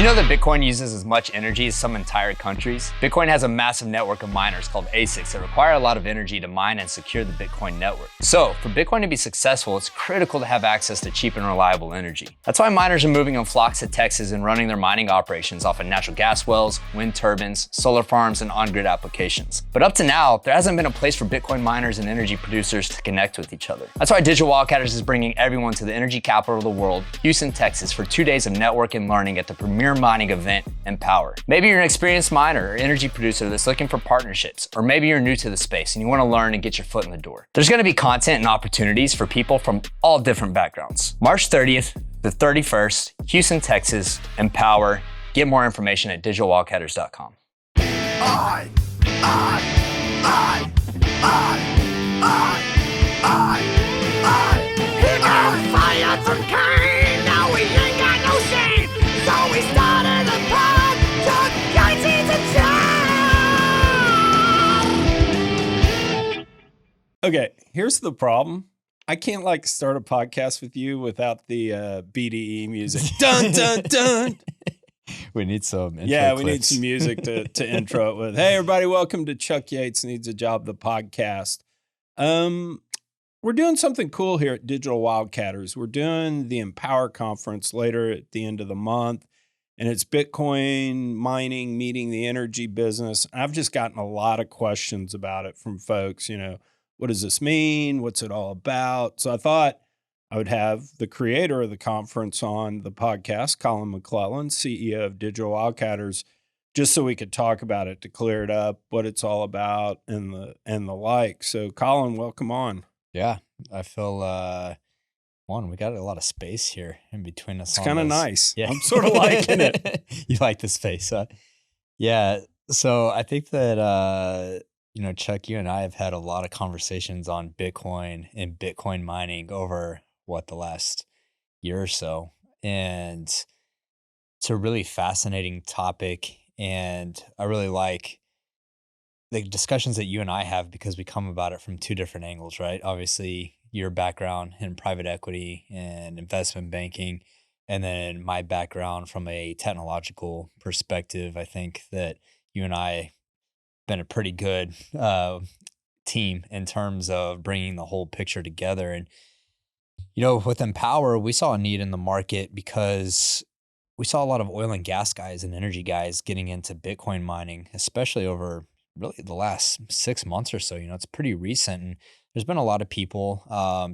you know that Bitcoin uses as much energy as some entire countries? Bitcoin has a massive network of miners called ASICs that require a lot of energy to mine and secure the Bitcoin network. So, for Bitcoin to be successful, it's critical to have access to cheap and reliable energy. That's why miners are moving in flocks to Texas and running their mining operations off of natural gas wells, wind turbines, solar farms, and on-grid applications. But up to now, there hasn't been a place for Bitcoin miners and energy producers to connect with each other. That's why Digital Wildcatters is bringing everyone to the energy capital of the world, Houston, Texas, for 2 days of network and learning at the premier mining event, Empower. Maybe you're an experienced miner or energy producer that's looking for partnerships, or maybe you're new to the space and you want to learn and get your foot in the door. There's going to be content and opportunities for people from all different backgrounds. March 30th to 31st, Houston, Texas, Empower. Get more information at digitalwildcatters.com. Fired from Cain, now we ain't got no shame. So we started a pod, took Yeezys to town. Okay, here's the problem. I can't start a podcast with you without the BDE music. Dun, dun, dun. We need some intro Yeah, we clips. need some music to intro it with. Hey, everybody, welcome to Chuck Yates Needs a Job, the podcast. We're doing something cool here at Digital Wildcatters. We're doing the Empower conference later at the end of the month, and it's Bitcoin mining, meeting the energy business. I've just gotten a lot of questions about it from folks. What does this mean? What's it all about? So I thought I would have the creator of the conference on the podcast, Collin McLelland, CEO of Digital Wildcatters, just so we could talk about it, to clear it up, what it's all about, and the like. So, Collin, welcome on. Yeah, I feel we got a lot of space here in between us. It's kind of nice. Yeah. I'm sort of liking it. You like the space, huh? Yeah. So I think that Chuck, you and I have had a lot of conversations on Bitcoin and Bitcoin mining over the last year or so, and it's a really fascinating topic, and I really like the discussions that you and I have because we come about it from two different angles, right? Obviously, your background in private equity and investment banking, and then my background from a technological perspective. I think that you and I have been a pretty good team in terms of bringing the whole picture together. And, with Empower, we saw a need in the market because we saw a lot of oil and gas guys and energy guys getting into Bitcoin mining, especially over really the last 6 months or so. It's pretty recent, and there's been a lot of people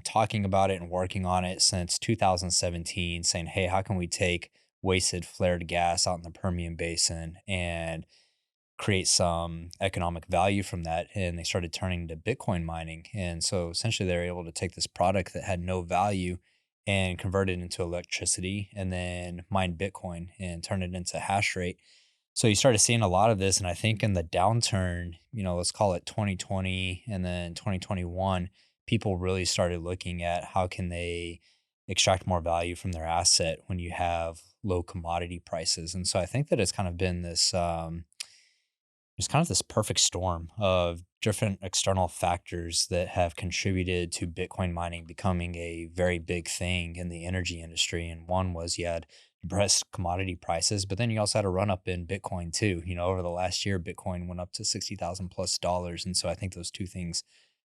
talking about it and working on it since 2017, saying, hey, how can we take wasted flared gas out in the Permian Basin and create some economic value from that? And they started turning to Bitcoin mining. And so essentially they were able to take this product that had no value and convert it into electricity, and then mine Bitcoin and turn it into hash rate. So you started seeing a lot of this, and I think in the downturn, let's call it 2020 and then 2021, people really started looking at how can they extract more value from their asset when you have low commodity prices. And so I think that it's kind of been this, it's kind of this perfect storm of different external factors that have contributed to Bitcoin mining becoming a very big thing in the energy industry. And one was you had depressed commodity prices, but then you also had a run up in Bitcoin too. Over the last year, Bitcoin went up to $60,000+. And so I think those two things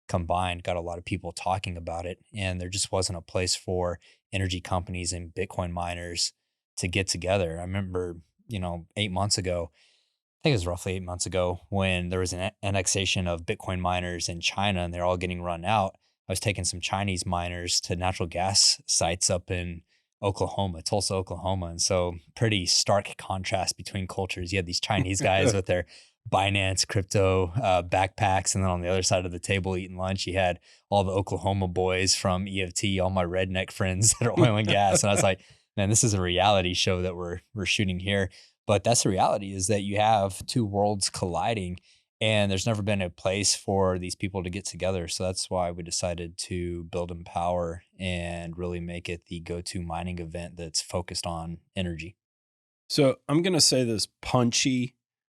combined got a lot of people talking about it. And there just wasn't a place for energy companies and Bitcoin miners to get together. I remember, 8 months ago, I think it was roughly 8 months ago, when there was an annexation of Bitcoin miners in China and they're all getting run out. I was taking some Chinese miners to natural gas sites up in Tulsa, Oklahoma. And so pretty stark contrast between cultures. You had these Chinese guys with their Binance crypto backpacks. And then on the other side of the table eating lunch, you had all the Oklahoma boys from EFT, all my redneck friends that are oil and gas. And I was like, man, this is a reality show that we're shooting here. But that's the reality, is that you have two worlds colliding, and there's never been a place for these people to get together. So that's why we decided to build Empower and really make it the go-to mining event that's focused on energy. So I'm going to say this punchy,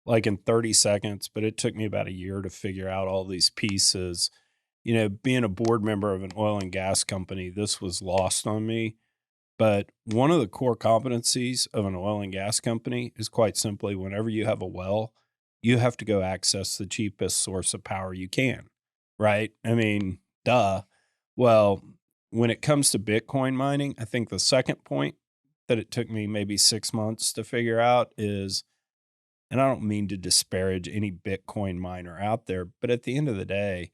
in 30 seconds, but it took me about a year to figure out all these pieces. Being a board member of an oil and gas company, this was lost on me. But one of the core competencies of an oil and gas company is quite simply whenever you have a well, you have to go access the cheapest source of power you can, right? I mean, duh. Well, when it comes to Bitcoin mining, I think the second point that it took me maybe 6 months to figure out is, and I don't mean to disparage any Bitcoin miner out there, but at the end of the day,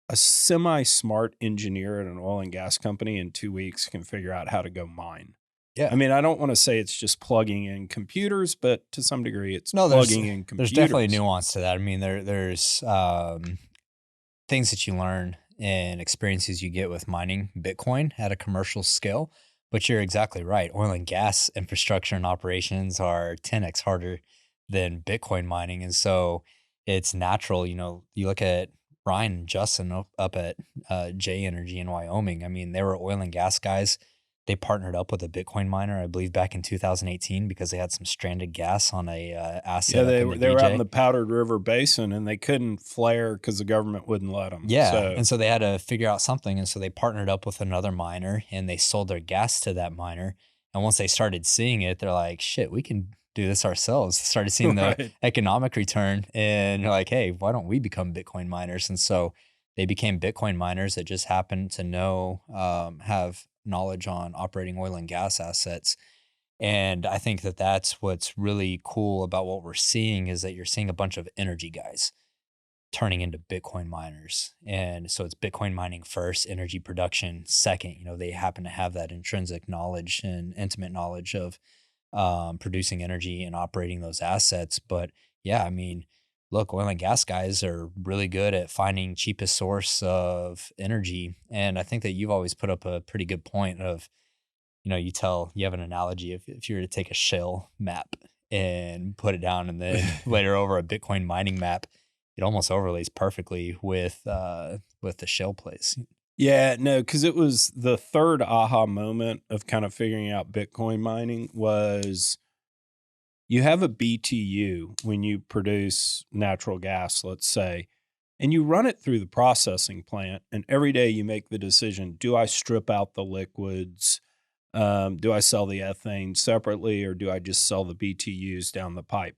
a semi-smart engineer at an oil and gas company in 2 weeks can figure out how to go mine. Yeah. I mean, I don't want to say it's just plugging in computers, but to some degree it's No, plugging in computers. there's definitely nuance to that. I mean, there's things that you learn and experiences you get with mining Bitcoin at a commercial scale. But you're exactly right. Oil and gas infrastructure and operations are 10x harder than Bitcoin mining. And so it's natural. You know, you look at Ryan and Justin up at J Energy in Wyoming. I mean, they were oil and gas guys. They partnered up with a Bitcoin miner, I believe, back in 2018 because they had some stranded gas on a asset. Yeah, they they were out in the Powdered River Basin and they couldn't flare because the government wouldn't let them. Yeah, and so they had to figure out something, and so they partnered up with another miner and they sold their gas to that miner. And once they started seeing it, they're like, "Shit, we can do this ourselves." Started seeing the Right. economic return, and they're like, "Hey, why don't we become Bitcoin miners?" And so they became Bitcoin miners that just happened to know, have knowledge on operating oil and gas assets. And I think that that's what's really cool about what we're seeing is that you're seeing a bunch of energy guys turning into Bitcoin miners. And so it's Bitcoin mining first, energy production second. You know, they happen to have that intrinsic knowledge and intimate knowledge of producing energy and operating those assets. But yeah, I mean, look, oil and gas guys are really good at finding cheapest source of energy. And I think that you've always put up a pretty good point of, you know, you have an analogy if you were to take a shell map and put it down and then later over a Bitcoin mining map, it almost overlays perfectly with the shell place. Yeah, no, because it was the third aha moment of kind of figuring out Bitcoin mining was you have a BTU when you produce natural gas, let's say, and you run it through the processing plant. And every day you make the decision, do I strip out the liquids? Do I sell the ethane separately or do I just sell the BTUs down the pipe?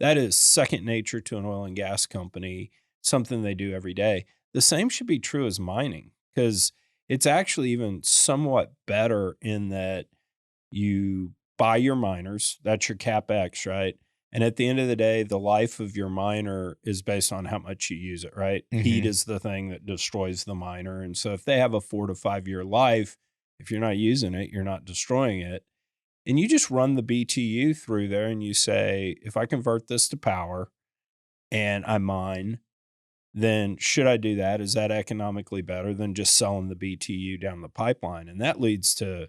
That is second nature to an oil and gas company, something they do every day. The same should be true as mining because it's actually even somewhat better in that you buy your miners, that's your CapEx, right? And at the end of the day, the life of your miner is based on how much you use it, right? Mhm. Heat is the thing that destroys the miner. And so if they have a 4 to 5 year life, if you're not using it, you're not destroying it. And you just run the BTU through there and you say, if I convert this to power and I mine, then should I do that? Is that economically better than just selling the BTU down the pipeline? And that leads to,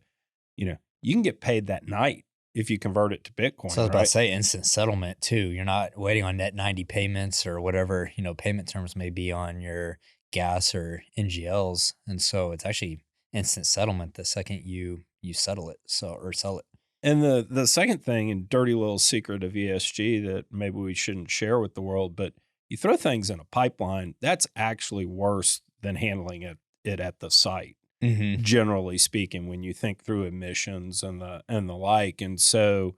you know, you can get paid that night if you convert it to Bitcoin. So I was about right? to say instant settlement too. You're not waiting on net 90 payments or whatever, you know, payment terms may be on your gas or NGLs. And so it's actually instant settlement the second you settle it, or sell it. And the second thing, and dirty little secret of ESG that maybe we shouldn't share with the world, but you throw things in a pipeline, that's actually worse than handling it at the site. Mm-hmm. Generally speaking, when you think through emissions and the like. And so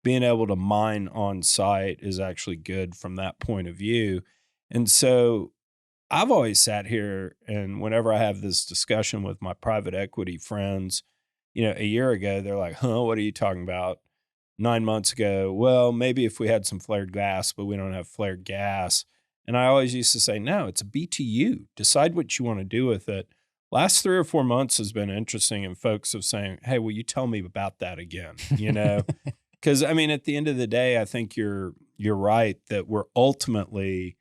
being able to mine on site is actually good from that point of view. And so I've always sat here and whenever I have this discussion with my private equity friends, you know, a year ago, they're like, huh, what are you talking about? 9 months ago, well, maybe if we had some flared gas, but we don't have flared gas. And I always used to say, no, it's a BTU. Decide what you want to do with it. Last 3 or 4 months has been interesting, and folks have saying, hey, will you tell me about that again? You know, because I mean, at the end of the day, I think you're right that we're ultimately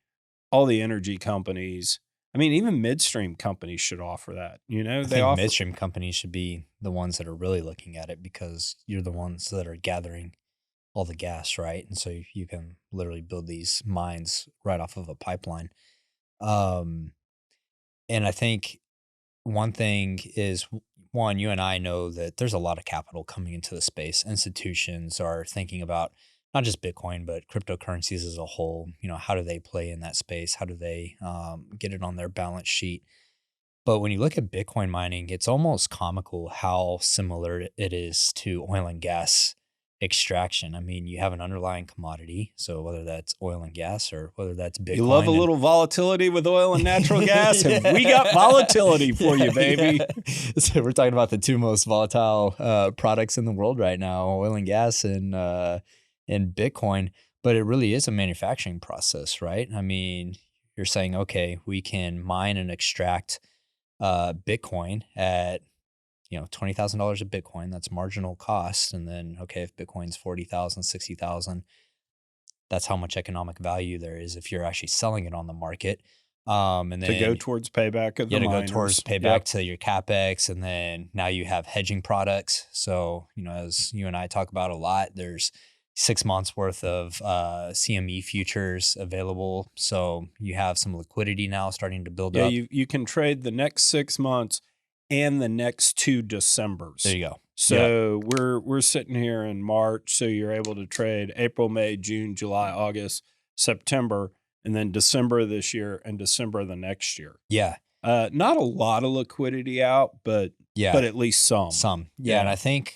all the energy companies. I mean, even midstream companies should offer that. You know, I they think offer midstream companies should be the ones that are really looking at it because you're the ones that are gathering all the gas, right? And so you can literally build these mines right off of a pipeline. Um, and I think one thing is one, you and I know that there's a lot of capital coming into the space. Institutions are thinking about not just Bitcoin, but cryptocurrencies as a whole. You know, how do they play in that space? How do they get it on their balance sheet? But when you look at Bitcoin mining, it's almost comical how similar it is to oil and gas extraction. I mean, you have an underlying commodity. So whether that's oil and gas or whether that's Bitcoin. You love a little volatility with oil and natural gas, and we got volatility for you, baby. So we're talking about the two most volatile products in the world right now, oil and gas and Bitcoin. But it really is a manufacturing process, right? I mean, you're saying, okay, we can mine and extract Bitcoin at $20,000 a Bitcoin. That's marginal cost. And then, okay, if Bitcoin's 40,000, 60,000, that's how much economic value there is if you're actually selling it on the market. And then to go towards payback of the miners. Go towards payback to your CapEx. And then now you have hedging products. So, as you and I talk about a lot, there's 6 months worth of CME futures available. So you have some liquidity now starting to build up. Yeah, you can trade the next 6 months and the next 2 Decembers. There you go. So we're sitting here in March, so you're able to trade April, May, June, July, August, September, and then December this year and December the next year. Yeah. Not a lot of liquidity out, but at least some. Yeah. And I think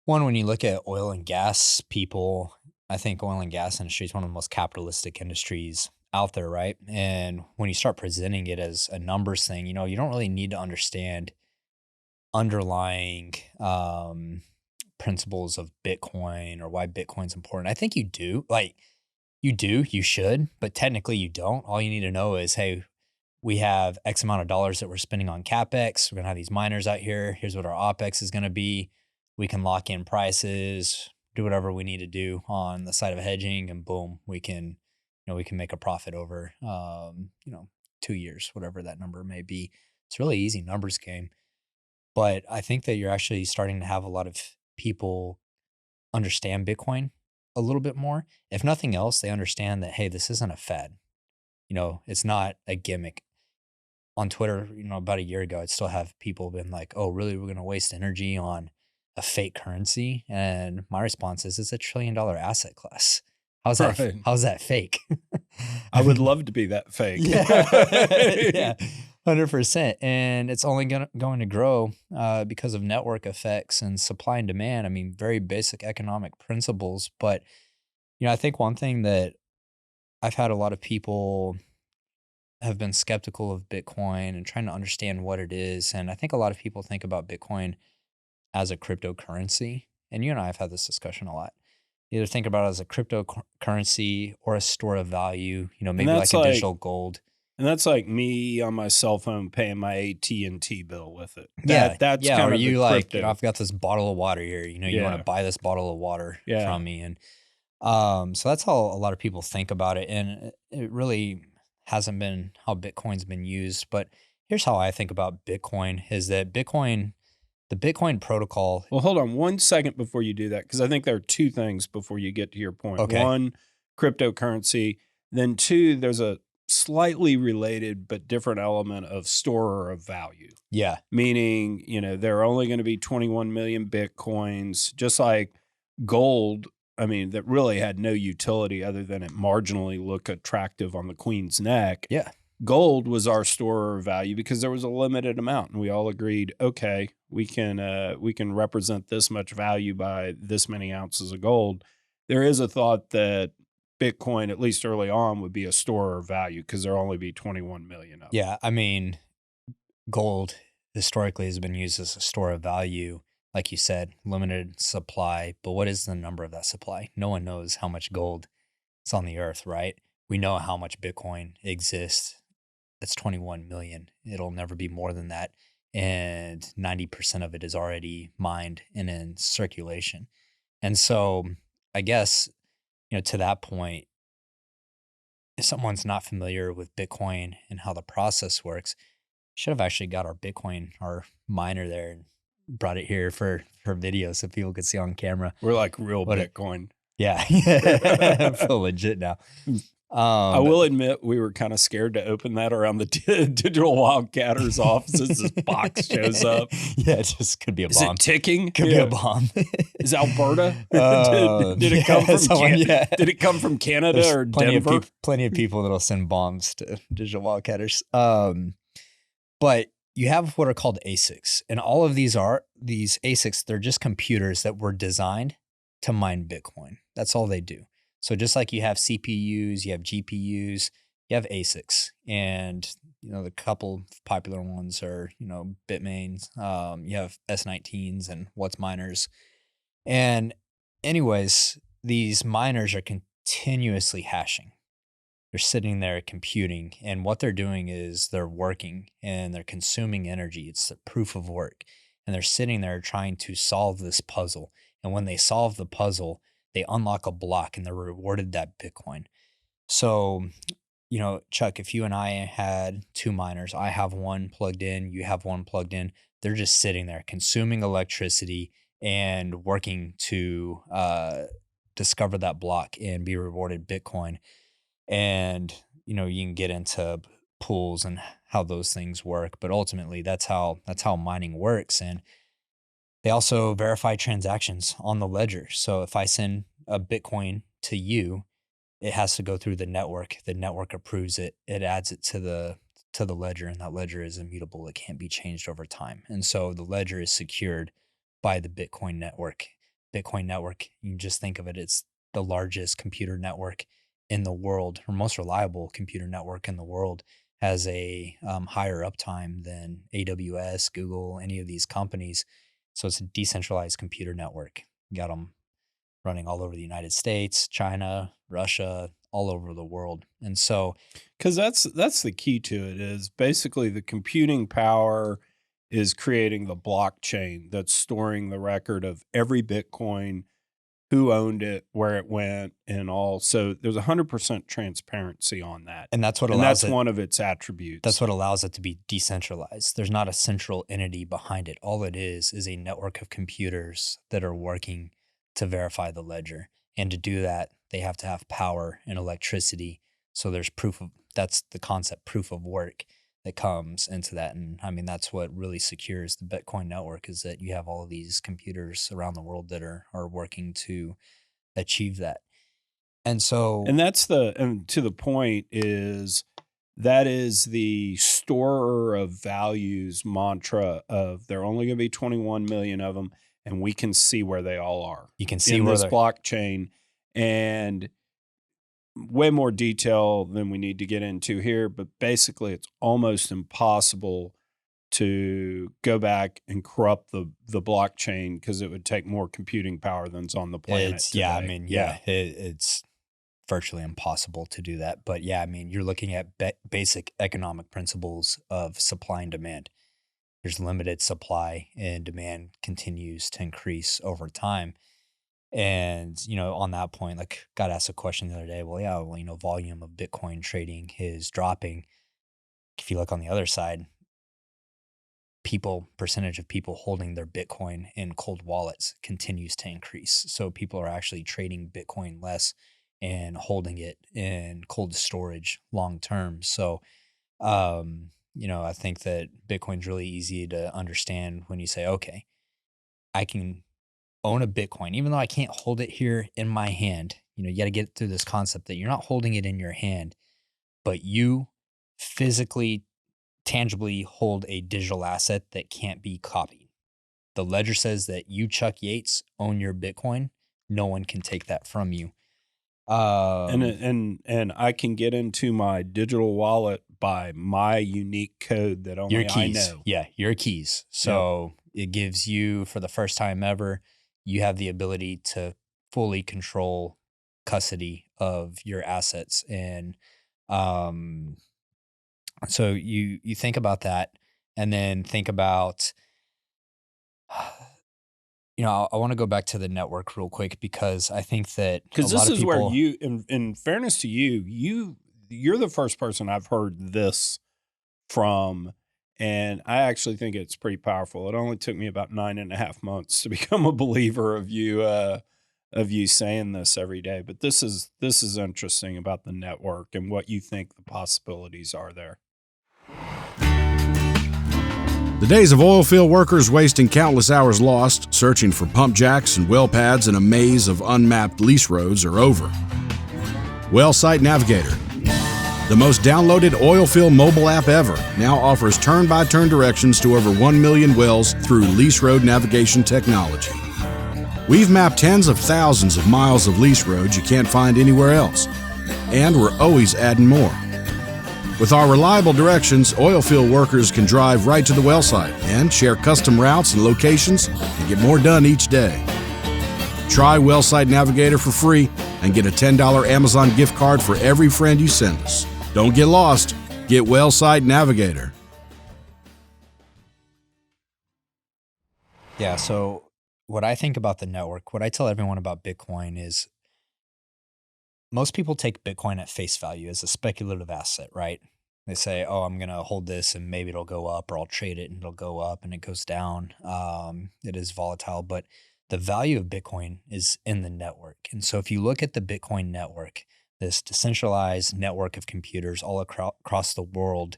when you look at oil and gas people, I think oil and gas industry is one of the most capitalistic industries out there, right? And when you start presenting it as a numbers thing, you don't really need to understand underlying principles of Bitcoin or why Bitcoin's important. I think you do. You should, but technically you don't. All you need to know is, hey, we have X amount of dollars that we're spending on CapEx. We're going to have these miners out here. Here's what our OpEx is going to be. We can lock in prices, do whatever we need to do on the side of hedging, and boom, we can make a profit over, 2 years, whatever that number may be. It's really easy numbers game. But I think that you're actually starting to have a lot of people understand Bitcoin a little bit more. If nothing else, they understand that, hey, this isn't a fad. It's not a gimmick. On Twitter, about a year ago, I'd still have people been like, oh, really, we're going to waste energy on a fake currency? And my response is, it's $1 trillion asset class. How's that? Right. How's that fake? I would love to be that fake. Yeah, 100%. And it's only going to grow because of network effects and supply and demand. I mean, very basic economic principles. But, I think one thing that I've had a lot of people have been skeptical of Bitcoin and trying to understand what it is. And I think a lot of people think about Bitcoin as a cryptocurrency. And you and I have had this discussion a lot. Either think about it as a cryptocurrency or a store of value, maybe like a digital gold. And that's like me on my cell phone paying my AT&T bill with it. That's kind or of you the like, crypto. I've got this bottle of water here. You want to buy this bottle of water from me. And so that's how a lot of people think about it. And it really hasn't been how Bitcoin's been used. But here's how I think about Bitcoin is that the Bitcoin protocol. Well, hold on 1 second before you do that, because I think there are two things before you get to your point. Okay. One, cryptocurrency. Then two, there's a slightly related but different element of storer of value. Yeah. Meaning, there are only going to be 21 million Bitcoins, just like gold. I mean, that really had no utility other than it marginally look attractive on the queen's neck. Yeah. Gold was our storer of value because there was a limited amount, and we all agreed, okay, we can represent this much value by this many ounces of gold. There is a thought that Bitcoin, at least early on, would be a storer of value because there'll only be 21 million of them. Yeah. I mean, gold historically has been used as a store of value. Like you said, limited supply. But what is the number of that supply? No one knows how much gold is on the earth, right? We know how much Bitcoin exists. That's 21 million. It'll never be more than that. And 90% of it is already mined and in circulation. And so I guess, to that point, if someone's not familiar with Bitcoin and how the process works, should have actually got our miner there and brought it here for video so people could see on camera. We're like real Bitcoin. Yeah. I feel legit now. I will admit we were kind of scared to open that around the Digital Wildcatters offices. This box shows up. Yeah, it just could be a bomb. Is it ticking? Could be a bomb. Is Alberta? Did it come from Did it come from Canada or Denver? Plenty of people that'll send bombs to Digital Wildcatters. But you have what are called ASICs, and all of these ASICs, they're just computers that were designed to mine Bitcoin. That's all they do. So just like you have CPUs, you have GPUs, you have ASICs, and the couple popular ones are Bitmains. You have S19s and What's miners, and anyways, these miners are continuously hashing. They're sitting there computing, and what they're doing is they're working and they're consuming energy. It's the proof of work, and they're sitting there trying to solve this puzzle. And when they solve the puzzle, they unlock a block and they're rewarded that Bitcoin. So, Chuck, if you and I had 2 miners, I have one plugged in, you have one plugged in, they're just sitting there consuming electricity and working to discover that block and be rewarded Bitcoin. And, you can get into pools and how those things work, but ultimately that's how mining works. And they also verify transactions on the ledger. So if I send a Bitcoin to you, it has to go through the network. The network approves it. It adds it to the ledger, and that ledger is immutable. It can't be changed over time. And so the ledger is secured by the Bitcoin network. Bitcoin network, you can just think of it, it's the largest computer network in the world, or most reliable computer network in the world, has a higher uptime than AWS, Google, any of these companies. So it's a decentralized computer network. You got them running all over the United States, China, Russia, all over the world. And so, because that's the key to it, is basically the computing power is creating the blockchain that's storing the record of every Bitcoin, who owned it, where it went, and all. So there's 100% transparency on that. And that's what and allows that's one of its attributes. That's what allows it to be decentralized. There's not a central entity behind it. All it is a network of computers that are working to verify the ledger. And to do that, they have to have power and electricity. So there's that's the concept, proof of work, that comes into that. And I mean, that's what really secures the Bitcoin network, is that you have all of these computers around the world that are working to achieve that. And so, and to the point is, that is the storer of values mantra of there are only going to be 21 million of them, and we can see where they all are. You can see in where this blockchain, and way more detail than we need to get into here, but basically it's almost impossible to go back and corrupt the blockchain, because it would take more computing power than's on the planet today. It's virtually impossible to do that. But yeah, I mean, you're looking at basic economic principles of supply and demand. There's limited supply, and demand continues to increase over time. And, on that point, like, got asked a question the other day, volume of Bitcoin trading is dropping. If you look on the other side, percentage of people holding their Bitcoin in cold wallets continues to increase. So people are actually trading Bitcoin less and holding it in cold storage long term. So, I think that Bitcoin's really easy to understand when you say, okay, I can own a Bitcoin, even though I can't hold it here in my hand. You got to get through this concept that you're not holding it in your hand, but you physically, tangibly hold a digital asset that can't be copied. The ledger says that you, Chuck Yates, own your Bitcoin. No one can take that from you. And I can get into my digital wallet by my unique code that only your keys. I know. Yeah, your keys. So It gives you, for the first time ever, you have the ability to fully control custody of your assets. And so you think about that, and then think about, I want to go back to the network real quick, because I think that because this is where you, in fairness to you're the first person I've heard this from. And I actually think it's pretty powerful. It only took me about 9.5 months to become a believer of you saying this every day. But this is interesting about the network and what you think the possibilities are there. The days of oil field workers wasting countless hours lost searching for pump jacks and well pads in a maze of unmapped lease roads are over. Well Site Navigator, The most downloaded oilfield mobile app ever now offers turn-by-turn directions to over 1 million wells through lease road navigation technology. We've mapped tens of thousands of miles of lease roads you can't find anywhere else, and we're always adding more. With our reliable directions, oilfield workers can drive right to the well site and share custom routes and locations and get more done each day. Try Well Site Navigator for free and get a $10 Amazon gift card for every friend you send us. Don't get lost. Get Well Site Navigator. Yeah, so what I think about the network, what I tell everyone about Bitcoin is most people take Bitcoin at face value as a speculative asset, right? They say, oh, I'm going to hold this and maybe it'll go up, or I'll trade it and it'll go up and it goes down. It is volatile, but the value of Bitcoin is in the network. And so if you look at the Bitcoin network, this decentralized network of computers all across the world,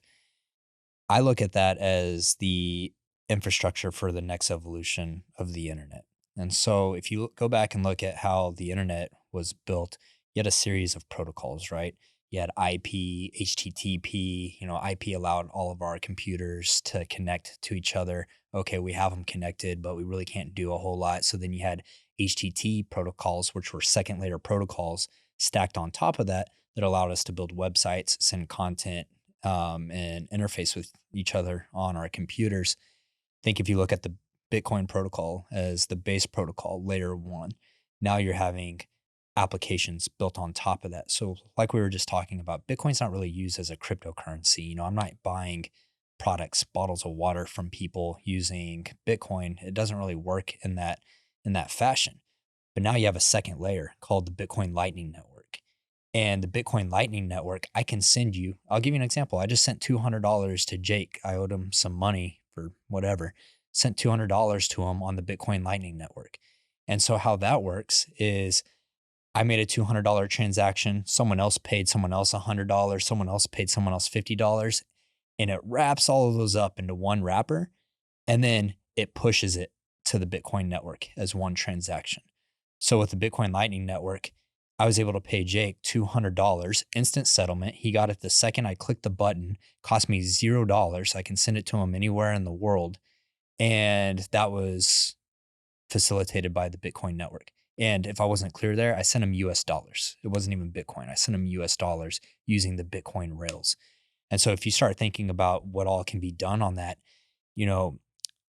I look at that as the infrastructure for the next evolution of the internet. And so if you go back and look at how the internet was built, you had a series of protocols, right? You had IP, HTTP, IP allowed all of our computers to connect to each other. Okay, we have them connected, but we really can't do a whole lot. So then you had HTTP protocols, which were second layer protocols stacked on top of that allowed us to build websites, send content, and interface with each other on our computers. I think if you look at the Bitcoin protocol as the base protocol, layer one, now you're having applications built on top of that. So like we were just talking about, Bitcoin's not really used as a cryptocurrency. I'm not buying products, bottles of water from people using Bitcoin. It doesn't really work in that fashion. But now you have a second layer called the Bitcoin Lightning Network. And the Bitcoin Lightning Network, I'll give you an example. I just sent $200 to Jake. I owed him some money for whatever. Sent $200 to him on the Bitcoin Lightning Network. And so how that works is I made a $200 transaction. Someone else paid someone else $100. Someone else paid someone else $50. And it wraps all of those up into one wrapper. And then it pushes it to the Bitcoin network as one transaction. So with the Bitcoin Lightning Network, I was able to pay Jake $200, instant settlement. He got it the second I clicked the button, cost me $0. I can send it to him anywhere in the world. And that was facilitated by the Bitcoin network. And if I wasn't clear there, I sent him US dollars. It wasn't even Bitcoin. I sent him US dollars using the Bitcoin rails. And so if you start thinking about what all can be done on that,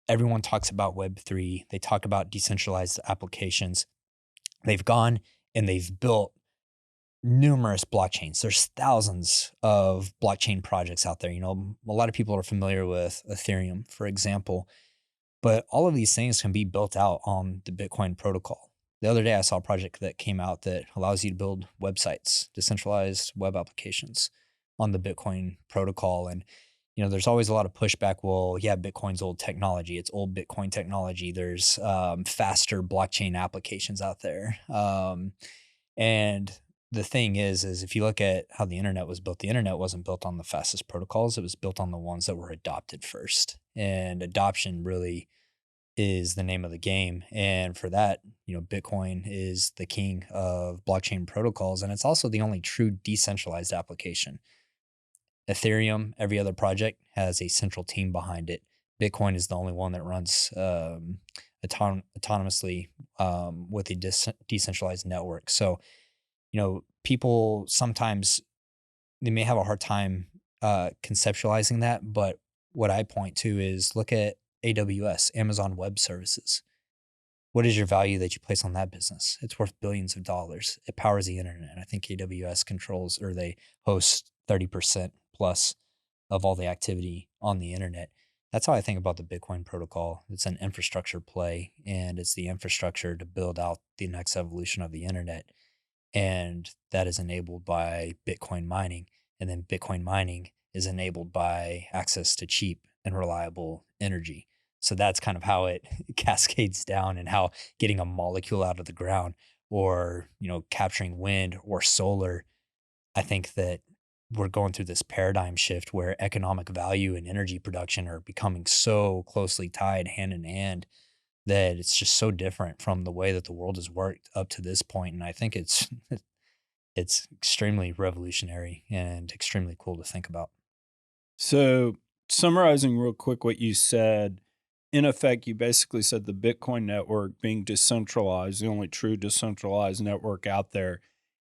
everyone talks about Web3. They talk about decentralized applications. They've gone and they've built numerous blockchains. There's thousands of blockchain projects out there. A lot of people are familiar with Ethereum, for example, but all of these things can be built out on the Bitcoin protocol. The other day I saw a project that came out that allows you to build websites, decentralized web applications on the Bitcoin protocol. And, there's always a lot of pushback. Well, yeah, Bitcoin's old technology. It's old Bitcoin technology. There's faster blockchain applications out there. And the thing is if you look at how the internet was built, the internet wasn't built on the fastest protocols. It was built on the ones that were adopted first. And adoption really is the name of the game. And for that, Bitcoin is the king of blockchain protocols. And it's also the only true decentralized application. Ethereum, every other project has a central team behind it. Bitcoin is the only one that runs autonomously with a decentralized network. So, people sometimes, they may have a hard time conceptualizing that. But what I point to is look at AWS, Amazon Web Services. What is your value that you place on that business? It's worth billions of dollars. It powers the internet. I think AWS they host 30% plus of all the activity on the internet. That's how I think about the Bitcoin protocol. It's an infrastructure play, and it's the infrastructure to build out the next evolution of the internet. And that is enabled by Bitcoin mining. And then Bitcoin mining is enabled by access to cheap and reliable energy. So that's kind of how it cascades down, and how getting a molecule out of the ground, or, capturing wind or solar. I think that we're going through this paradigm shift where economic value and energy production are becoming so closely tied hand in hand that it's just so different from the way that the world has worked up to this point. And I think it's it's extremely revolutionary and extremely cool to think about. So, summarizing real quick what you said, in effect, you basically said the Bitcoin network being decentralized, the only true decentralized network out there,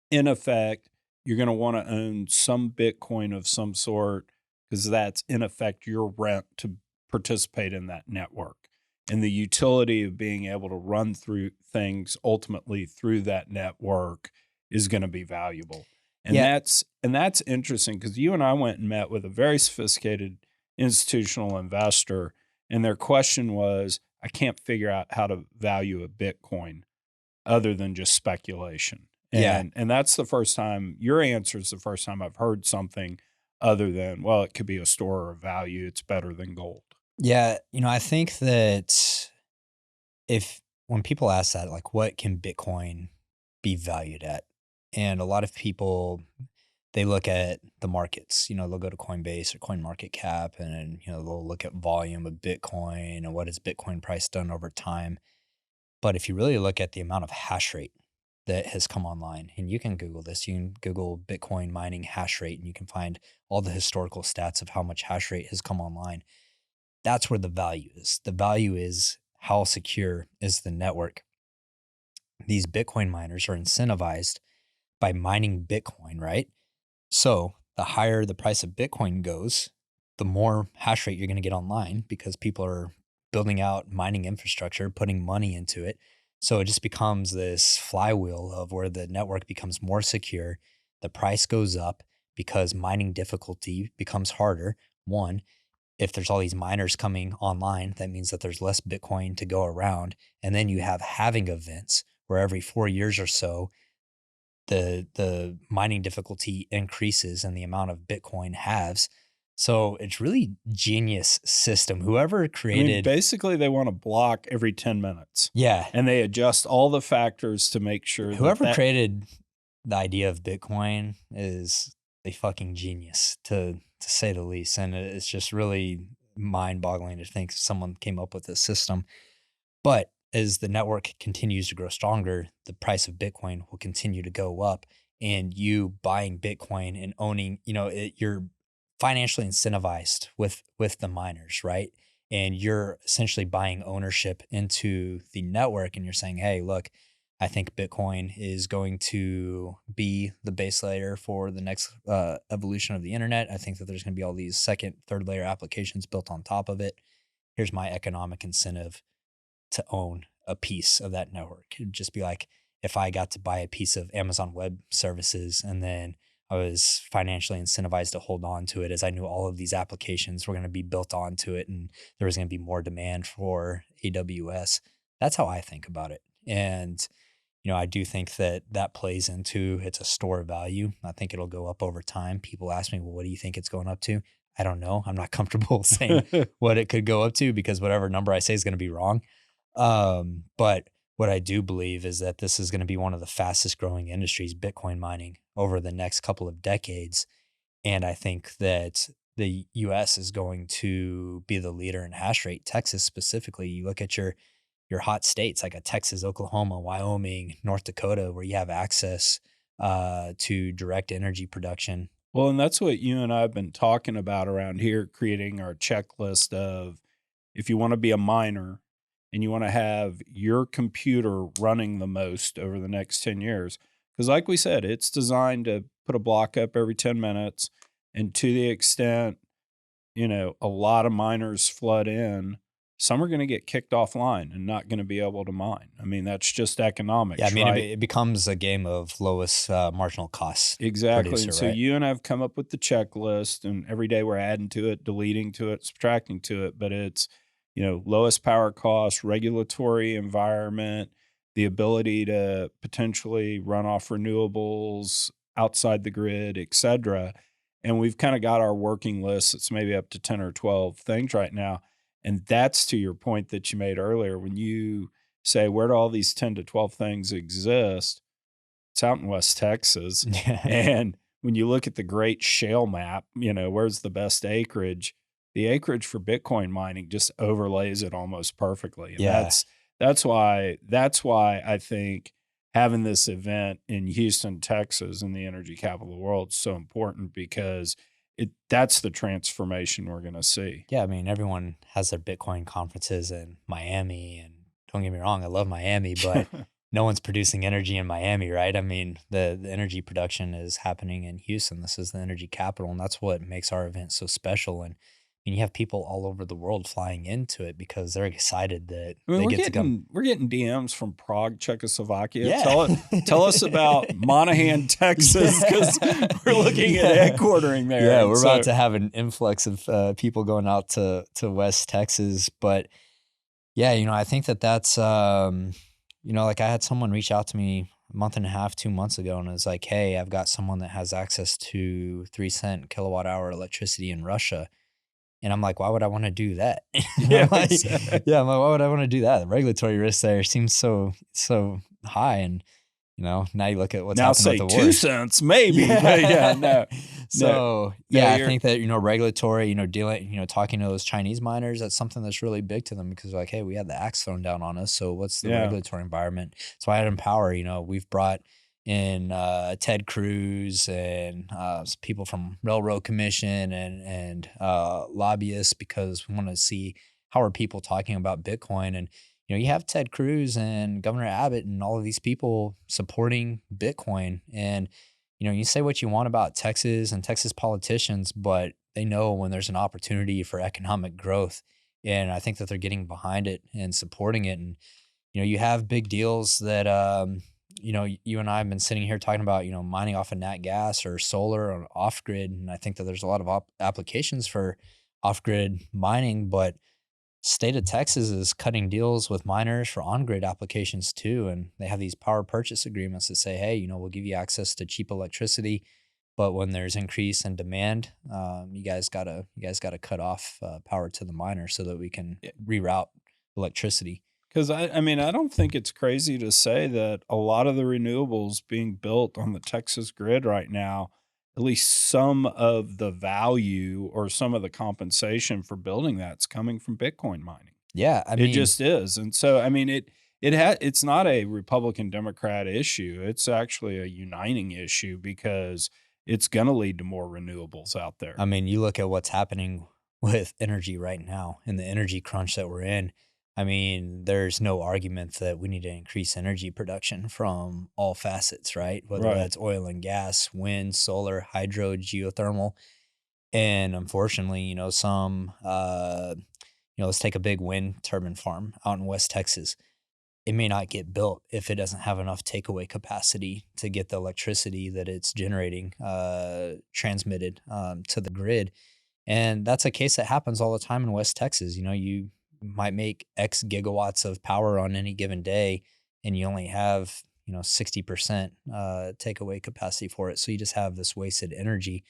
in effect, you're going to want to own some Bitcoin of some sort because that's, in effect, your rent to participate in that network. And the utility of being able to run through things ultimately through that network is going to be valuable. And Yeah. that's interesting because you and I went and met with a very sophisticated institutional investor, and their question was, I can't figure out how to value a Bitcoin other than just speculation. Yeah. And that's the first time, your answer is the first time I've heard something other than, well, it could be a store of value. It's better than gold. Yeah. I think that when people ask that, like, what can Bitcoin be valued at? And a lot of people, they look at the markets, they'll go to Coinbase or CoinMarketCap and, they'll look at volume of Bitcoin and what has Bitcoin price done over time. But if you really look at the amount of hash rate that has come online, and you can Google this, you can Google Bitcoin mining hash rate, and you can find all the historical stats of how much hash rate has come online. That's where the value is. The value is how secure is the network. These Bitcoin miners are incentivized by mining Bitcoin, right? So the higher the price of Bitcoin goes, the more hash rate you're going to get online because people are building out mining infrastructure, putting money into it. So it just becomes this flywheel of where the network becomes more secure. The price goes up because mining difficulty becomes harder. One, if there's all these miners coming online, that means that there's less Bitcoin to go around. And then you have halving events where every 4 years or so, the mining difficulty increases and the amount of Bitcoin halves. So it's really genius system. Whoever created, basically they want to block every 10 minutes. Yeah. And they adjust all the factors to make sure Whoever created the idea of Bitcoin is a fucking genius to say the least. And it's just really mind boggling to think someone came up with this system. But as the network continues to grow stronger, the price of Bitcoin will continue to go up, and you buying Bitcoin and owning, you're financially incentivized with the miners, right? And you're essentially buying ownership into the network, and you're saying, hey, look, I think Bitcoin is going to be the base layer for the next evolution of the internet. I think that there's going to be all these second, third layer applications built on top of it. Here's my economic incentive to own a piece of that network. It'd just be like if I got to buy a piece of Amazon Web Services and then I was financially incentivized to hold on to it as I knew all of these applications were going to be built onto it and there was going to be more demand for AWS. That's how I think about it. And, I do think that plays into it's a store of value. I think it'll go up over time. People ask me, well, what do you think it's going up to? I don't know. I'm not comfortable saying what it could go up to because whatever number I say is going to be wrong. But what I do believe is that this is going to be one of the fastest growing industries, Bitcoin mining, over the next couple of decades. And I think that the US is going to be the leader in hash rate. Texas specifically, you look at your hot states like a Texas, Oklahoma, Wyoming, North Dakota, where you have access to direct energy production. Well, and that's what you and I have been talking about around here, creating our checklist of if you want to be a miner and you want to have your computer running the most over the next 10 years. Because like we said, it's designed to put a block up every 10 minutes. And to the extent, a lot of miners flood in, some are going to get kicked offline and not going to be able to mine. I mean, that's just economics. Yeah, I mean, right? it becomes a game of lowest marginal costs. Exactly. Producer, and so right? you and I have come up with the checklist, and every day we're adding to it, deleting to it, subtracting to it. But it's, lowest power cost, regulatory environment, the ability to potentially run off renewables outside the grid, et cetera. And we've kind of got our working list. It's maybe up to 10 or 12 things right now. And that's to your point that you made earlier. When you say, where do all these 10 to 12 things exist? It's out in West Texas. And when you look at the great shale map, where's the best acreage? The acreage for Bitcoin mining just overlays it almost perfectly. And that's why I think having this event in Houston, Texas, in the energy capital of the world is so important because that's the transformation we're going to see. Yeah, I mean, everyone has their Bitcoin conferences in Miami, and don't get me wrong, I love Miami, but no one's producing energy in Miami, right? I mean, the energy production is happening in Houston. This is the energy capital, and that's what makes our event so special. And I mean, you have people all over the world flying into it because they're excited that I mean, they get to come. we're getting DMs from Prague, Czechoslovakia. Yeah. Tell us about Monaghan, Texas, because we're looking at headquartering there. Yeah, And we're so- about to have an influx of people going out to West Texas. But yeah, you know, I think that's, you know, like I had someone reach out to me a month and a half, 2 months ago, and it was like, hey, I've got someone that has access to 3-cent kilowatt hour electricity in Russia. And I'm like, why would I want to do that? Yeah, Like, exactly. yeah, I'm like, why would I want to do that? The regulatory risk there seems so high. And, you know, now you look at what's now happened say with the 2 war. cents, maybe. But yeah, no. So No, yeah, I you're- think that, you know, regulatory, you know, dealing, you know, talking to those Chinese miners, that's something that's really big to them because like, hey, we had the axe thrown down on us. So what's the Yeah. regulatory environment? So at Empower, you know, we've brought in Ted Cruz and some people from Railroad Commission and lobbyists because we want to see how are people talking about Bitcoin. And you know, you have Ted Cruz and Governor Abbott and all of these people supporting Bitcoin. And you know, you say what you want about Texas and Texas politicians, but they know when there's an opportunity for economic growth. And I think that they're getting behind it and supporting it. And, you know, you have big deals that, you know, you and I have been sitting here talking about, you know, mining off of nat gas or solar or off grid. And I think that there's a lot of applications for off grid mining, but state of Texas is cutting deals with miners for on-grid applications too. And they have these power purchase agreements that say, hey, you know, we'll give you access to cheap electricity, but when there's increase in demand, you guys gotta cut off power to the miner so that we can reroute electricity. Because I mean, I don't think it's crazy to say that a lot of the renewables being built on the Texas grid right now, at least some of the value or some of the compensation for building that's coming from Bitcoin mining. Yeah, I mean, It just is. And so, I mean, it's not a Republican Democrat issue. It's actually a uniting issue because it's going to lead to more renewables out there. I mean, you look at what's happening with energy right now and the energy crunch that we're in. I mean, there's no argument that we need to increase energy production from all facets, right? Whether Right. that's oil and gas, wind, solar, hydro, geothermal. And unfortunately, you know, let's take a big wind turbine farm out in West Texas. It may not get built if it doesn't have enough takeaway capacity to get the electricity that it's generating transmitted to the grid. And that's a case that happens all the time in West Texas. You know, you might make X gigawatts of power on any given day, and you only have, you know, 60% takeaway capacity for it. So you just have this wasted energy.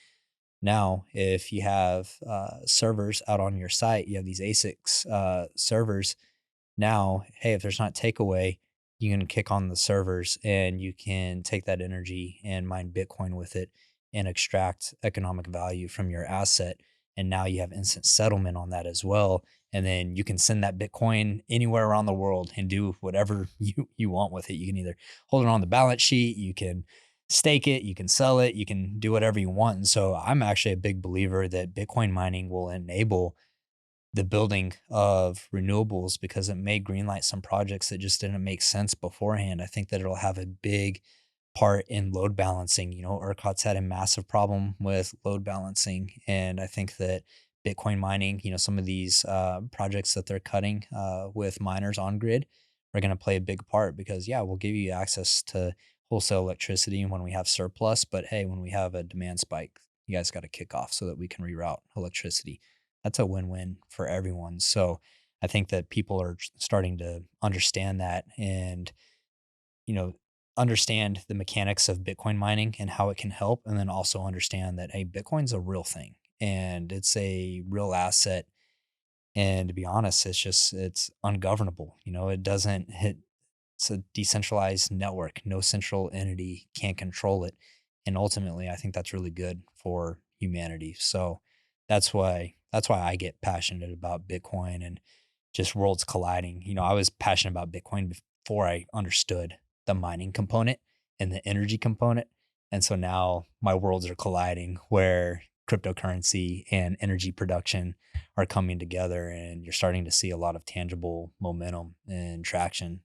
Now, if you have servers out on your site, you have these ASICs servers. Now, hey, if there's not takeaway, you can kick on the servers and you can take that energy and mine Bitcoin with it and extract economic value from your asset. And now you have instant settlement on that as well. And then you can send that Bitcoin anywhere around the world and do whatever you want with it. You can either hold it on the balance sheet, you can stake it, you can sell it, you can do whatever you want. And so I'm actually a big believer that Bitcoin mining will enable the building of renewables because it may greenlight some projects that just didn't make sense beforehand. I think that it'll have a big part in load balancing. You know, ERCOT's had a massive problem with load balancing. And I think that Bitcoin mining, you know, some of these projects that they're cutting with miners on grid are going to play a big part because, yeah, we'll give you access to wholesale electricity when we have surplus. But hey, when we have a demand spike, you guys got to kick off so that we can reroute electricity. That's a win-win for everyone. So I think that people are starting to understand that and, you know, understand the mechanics of Bitcoin mining and how it can help. And then also understand that, hey, Bitcoin's a real thing and it's a real asset. And to be honest, it's ungovernable. You know, it's a decentralized network. No central entity can control it. And ultimately, I think that's really good for humanity. So that's why I get passionate about Bitcoin and just worlds colliding. You know, I was passionate about Bitcoin before I understood the mining component and the energy component. And so now my worlds are colliding where cryptocurrency and energy production are coming together, and you're starting to see a lot of tangible momentum and traction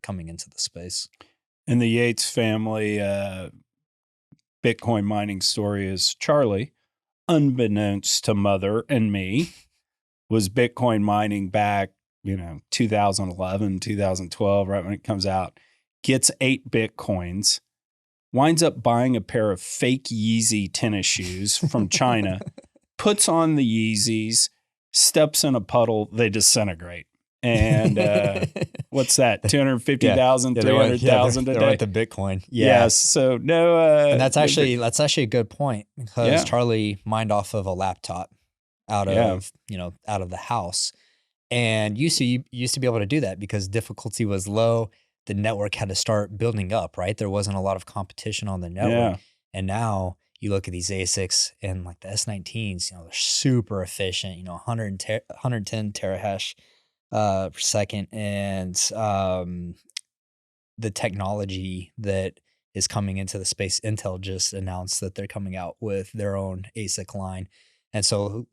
coming into the space. And the Yates family Bitcoin mining story is Charlie, unbeknownst to mother and me, was Bitcoin mining back, 2011, 2012, right when it comes out, gets 8 Bitcoins, winds up buying a pair of fake Yeezy tennis shoes from China, puts on the Yeezys, steps in a puddle, they disintegrate. And what's that? 250,000, 300,000 a day. They're at the Bitcoin. Yes. So no. And that's actually a good point, because Charlie mined off of a laptop out of the house, and used to be able to do that because difficulty was low. The network had to start building up, right? There wasn't a lot of competition on the network. And now you look at these ASICs and like the S19s, they're super efficient, 110 terahash per second. And the technology that is coming into the space, Intel just announced that they're coming out with their own ASIC line. And so,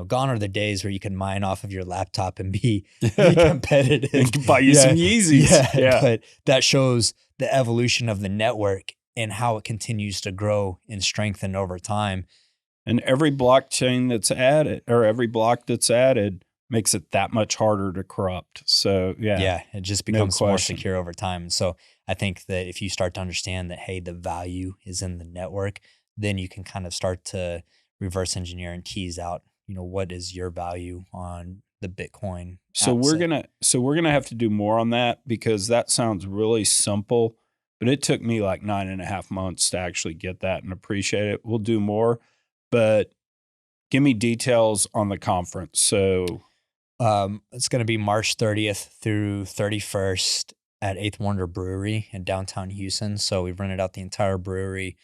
gone are the days where you can mine off of your laptop and be competitive. And buy you some Yeezys. Yeah. But that shows the evolution of the network and how it continues to grow and strengthen over time. And every blockchain that's added, or every block that's added, makes it that much harder to corrupt. So, it just becomes more secure over time. And so I think that if you start to understand that, hey, the value is in the network, then you can kind of start to reverse engineer and tease out, what is your value on the Bitcoin. So we're gonna have to do more on that, because that sounds really simple, but it took me like 9.5 months to actually get that and appreciate it. We'll do more, but give me details on the conference. So it's going to be March 30th through 31st at 8th Wonder Brewery in downtown Houston. So we've rented out the entire brewery.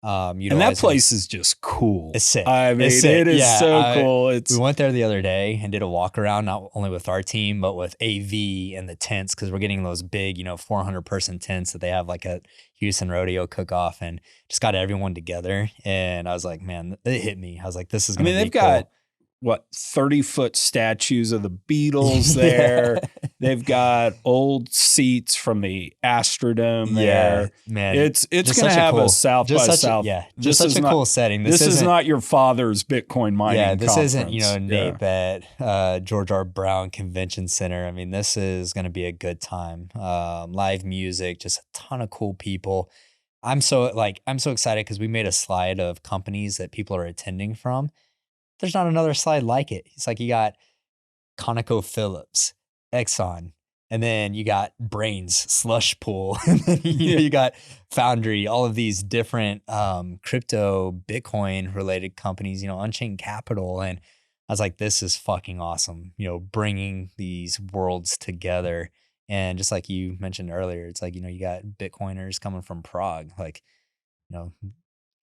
And that place is just cool. It's sick. I mean, it is so cool. We went there the other day and did a walk around, not only with our team, but with AV and the tents, because we're getting those big, 400 person tents that they have like a Houston rodeo cook off, and just got everyone together. And I was like, man, it hit me. I was like, this is going to be they've cool. got 30-foot statues of the Beatles there. They've got old seats from the Astrodome there. Man. It's going to have a South by South. Just such a cool setting. This is not your father's Bitcoin mining this conference. Isn't, Nape at George R. Brown Convention Center. I mean, this is going to be a good time. Live music, just a ton of cool people. I'm so excited because we made a slide of companies that people are attending from. There's not another slide like it. It's like you got ConocoPhillips, Exxon, and then you got Brains, Slush Pool, and then you got Foundry, all of these different crypto, Bitcoin related companies, Unchained Capital. And I was like, this is fucking awesome, bringing these worlds together. And just like you mentioned earlier, it's like, you got Bitcoiners coming from Prague, like,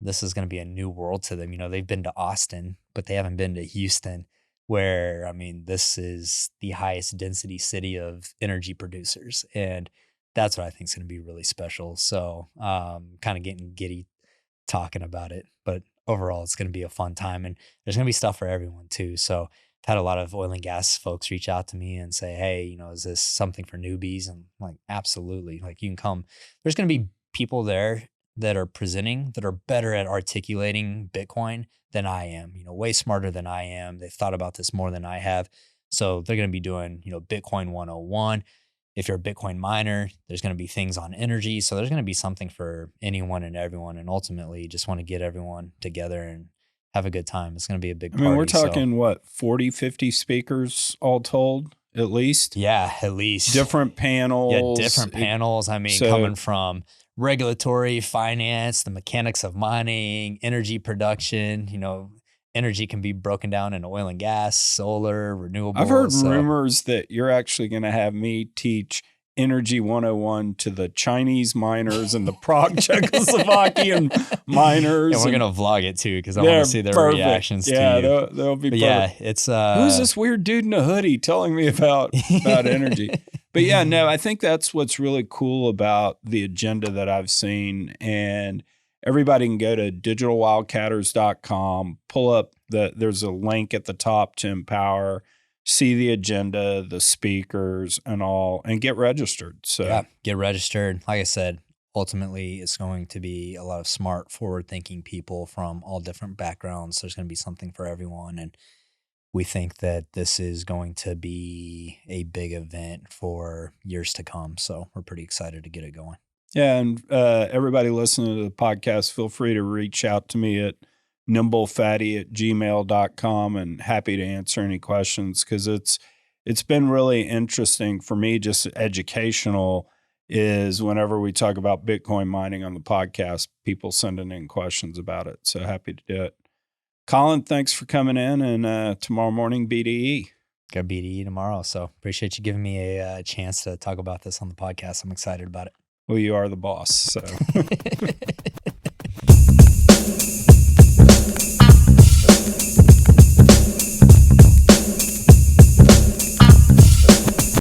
this is going to be a new world to them. They've been to Austin, but they haven't been to Houston, where, this is the highest density city of energy producers. And that's what I think is going to be really special. So kind of getting giddy talking about it, but overall it's going to be a fun time, and there's going to be stuff for everyone too. So I've had a lot of oil and gas folks reach out to me and say, hey, is this something for newbies? And I'm like, absolutely. Like, you can come. There's going to be people there that are presenting that are better at articulating Bitcoin than I am, way smarter than I am. They've thought about this more than I have. So they're going to be doing, Bitcoin 101. If you're a Bitcoin miner, there's going to be things on energy. So there's going to be something for anyone and everyone. And ultimately just want to get everyone together and have a good time. It's going to be a big party. We're talking 40, 50 speakers all told, at least? Yeah, at least. Different panels. Yeah, different panels. Coming from regulatory, finance, the mechanics of mining, energy production. Energy can be broken down into oil and gas, solar, renewable. I've heard rumors that you're actually going to have me teach Energy 101 to the Chinese miners and the Prague Czechoslovakian miners. Yeah, we're going to vlog it too, because I want to see their reactions to you. Yeah, they'll be perfect. Yeah, it's... who's this weird dude in a hoodie telling me about energy? But yeah, no, I think that's what's really cool about the agenda that I've seen. And everybody can go to digitalwildcatters.com, pull up there's a link at the top to Empower, see the agenda, the speakers and all, and get registered. So yeah, get registered. Like I said, ultimately it's going to be a lot of smart, forward-thinking people from all different backgrounds. There's going to be something for everyone. And we think that this is going to be a big event for years to come. So we're pretty excited to get it going. Yeah, and everybody listening to the podcast, feel free to reach out to me at nimblefatty@gmail.com, and happy to answer any questions, because it's been really interesting for me, just educational, is whenever we talk about Bitcoin mining on the podcast, people sending in questions about it. So happy to do it. Collin, thanks for coming in, and tomorrow morning, BDE. Got BDE tomorrow. So appreciate you giving me a chance to talk about this on the podcast. I'm excited about it. Well, you are the boss, so.